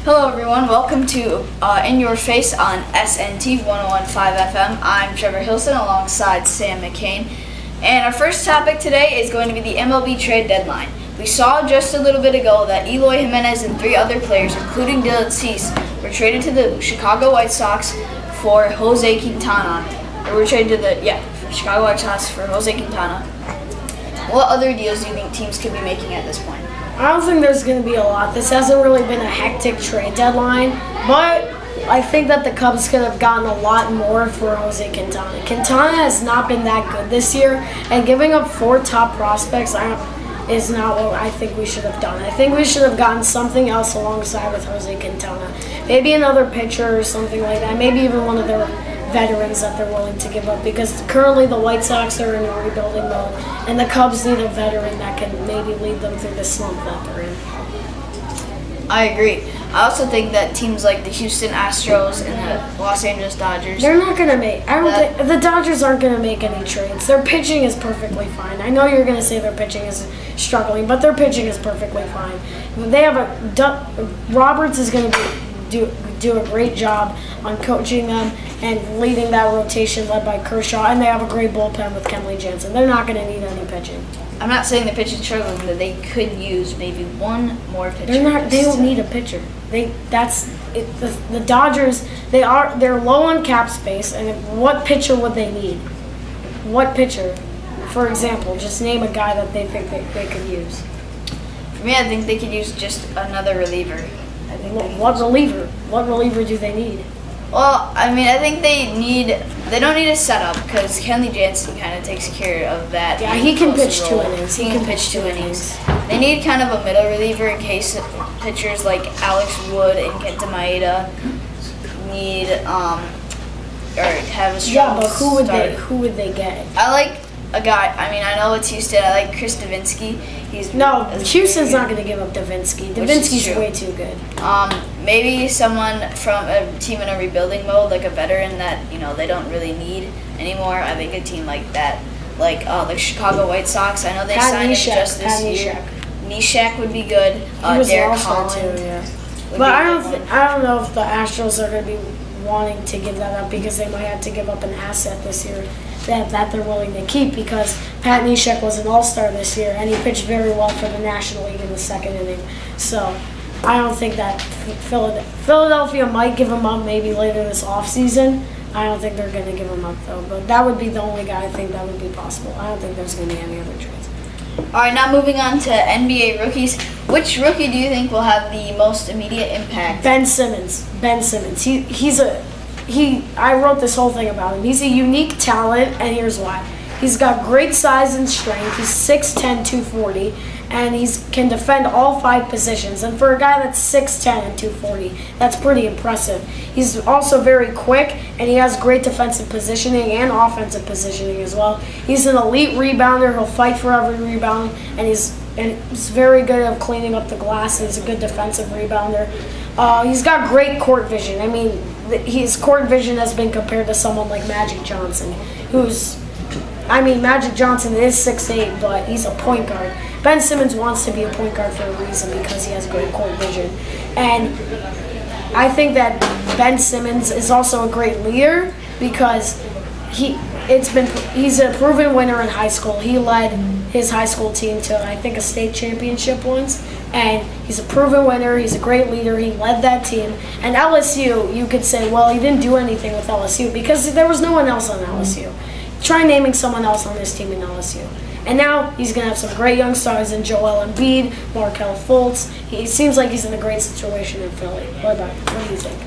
Hello everyone, welcome to In Your Face on SNT 101.5 FM. I'm Trevor Hilson alongside Sam McCain. And our first topic today is going to be the MLB trade deadline. We saw just a little bit ago that Eloy Jimenez and three other players, including Dylan Cease, were traded to the Chicago White Sox for Jose Quintana. Or were traded to Chicago White Sox for Jose Quintana. What other deals do you think teams could be making at this point? I don't think there's going to be a lot. This hasn't really been a hectic trade deadline, but I think that the Cubs could have gotten a lot more for Jose Quintana. Quintana has not been that good this year, and giving up 4 top prospects is not what I think we should have done. I think we should have gotten something else alongside with Jose Quintana. Maybe another pitcher or something like that. Maybe even one of their veterans that they're willing to give up, because currently the White Sox are in a rebuilding mode and the Cubs need a veteran that can maybe lead them through the slump that they're in. I agree. I also think that teams like the Houston Astros and the Los Angeles Dodgers, they're not going to make, I don't think, the Dodgers aren't going to make any trades. Their pitching is perfectly fine. I know you're going to say their pitching is struggling, but their pitching is perfectly fine. They have Roberts is going to do a great job on coaching them and leading that rotation led by Kershaw, and they have a great bullpen with Kenley Jansen. They're not going to need any pitching. I'm not saying the pitching's struggling, but they could use maybe one more pitcher. They don't need a pitcher. The Dodgers, they're low on cap space, and what pitcher would they need? What pitcher? For example, just name a guy that they think they could use. For me, I think they could use just another reliever. What reliever do they need? Well, I mean, I think they don't need a setup, because Kenley Jansen kind of takes care of that. Yeah, he can pitch 2 innings. He can pitch 2 innings. They need kind of a middle reliever in case pitchers like Alex Wood and Kenta Maeda need or have a strong but who would they get? I like a guy. I mean, I know it's Houston. I like Chris Davinsky. Houston's not going to give up Davinsky. Davinsky's way too good. Maybe someone from a team in a rebuilding mode, like a veteran that they don't really need anymore. I think a team like that, like Chicago White Sox. I know they signed him just this year. Neshek would be good. Derek Holland. Too, yeah. But I don't know if the Astros are going to be wanting to give that up, because they might have to give up an asset this year that they're willing to keep, because Pat Neshek was an all-star this year and he pitched very well for the National League in the 2nd inning. So I don't think that Philadelphia might give him up maybe later this offseason. I don't think they're going to give him up though, but that would be the only guy I think that would be possible. I don't think there's going to be any other trades. All right, now moving on to NBA rookies. Which rookie do you think will have the most immediate impact? Ben Simmons. I wrote this whole thing about him. He's a unique talent, and here's why. He's got great size and strength. He's 6'10", 240, and he can defend all 5 positions. And for a guy that's 6'10" and 240, that's pretty impressive. He's also very quick, and he has great defensive positioning and offensive positioning as well. He's an elite rebounder. He'll fight for every rebound, and he's very good at cleaning up the glass. He's a good defensive rebounder. He's got great court vision. I mean, his court vision has been compared to someone like Magic Johnson, Magic Johnson is 6'8", but he's a point guard. Ben Simmons wants to be a point guard for a reason, because he has great court vision. And I think that Ben Simmons is also a great leader, because he's a proven winner in high school. He led his high school team to, I think, a state championship once. And he's a proven winner. He's a great leader. He led that team. And LSU, you could say, well, he didn't do anything with LSU because there was no one else on LSU. Try naming someone else on this team in LSU. And now he's going to have some great young stars in Joel Embiid, Markelle Fultz. He seems like he's in a great situation in Philly. What do you think?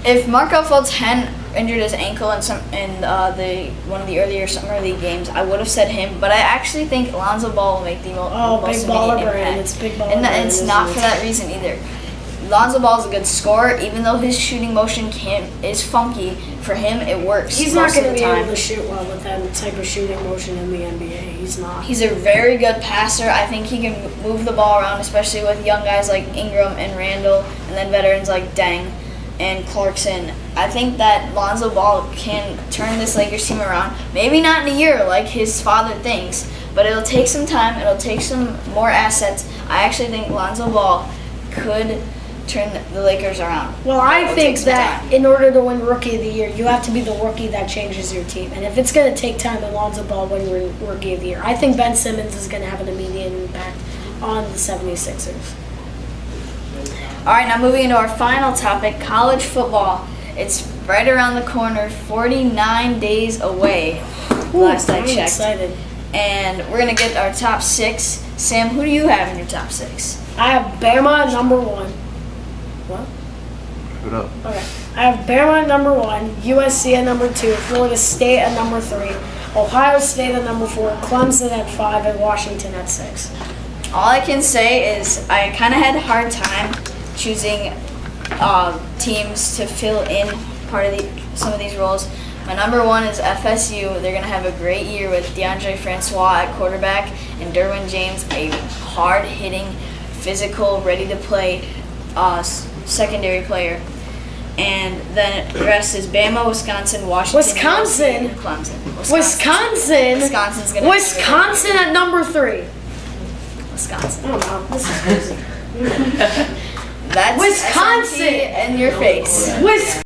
If Markelle Fultz hadn't injured his ankle in one of the earlier summer league games, I would have said him. But I actually think Lonzo Ball will make the most immediate impact. It's big baller and it's not for that reason either. Lonzo Ball is a good scorer, even though his shooting motion is funky. For him, it works. He's not going to be able to shoot well with that type of shooting motion in the NBA. He's not. He's a very good passer. I think he can move the ball around, especially with young guys like Ingram and Randall, and then veterans like Deng and Clarkson. I think that Lonzo Ball can turn this Lakers team around. Maybe not in a year like his father thinks, but it'll take some time. It'll take some more assets. I actually think Lonzo Ball could turn the Lakers around. Well, I It'll think take some that time. in order to win Rookie of the Year, you have to be the rookie that changes your team. And if it's going to take time, then Lonzo Ball win Rookie of the Year. I think Ben Simmons is going to have an immediate impact on the 76ers. All right, now moving into our final topic, college football. It's right around the corner, 49 days away, last I I'm checked. excited. And we're going to get our top 6. Sam, who do you have in your top 6? I have Bama at number 1. What? Put up. Okay. I have Bama at number 1, USC at number 2, Florida State at number 3, Ohio State at number 4, Clemson at 5, and Washington at 6. All I can say is I kind of had a hard time choosing teams to fill in some of these roles. My number 1 is FSU. They're going to have a great year with DeAndre Francois at quarterback and Derwin James, a hard-hitting, physical, ready-to-play secondary player. And then the rest is Bama, Wisconsin, Washington, Wisconsin? USC, and Clemson. Wisconsin's going to Wisconsin at number 3. Wisconsin. Oh, wow. This is crazy. That's Wisconsin! SNT in your face.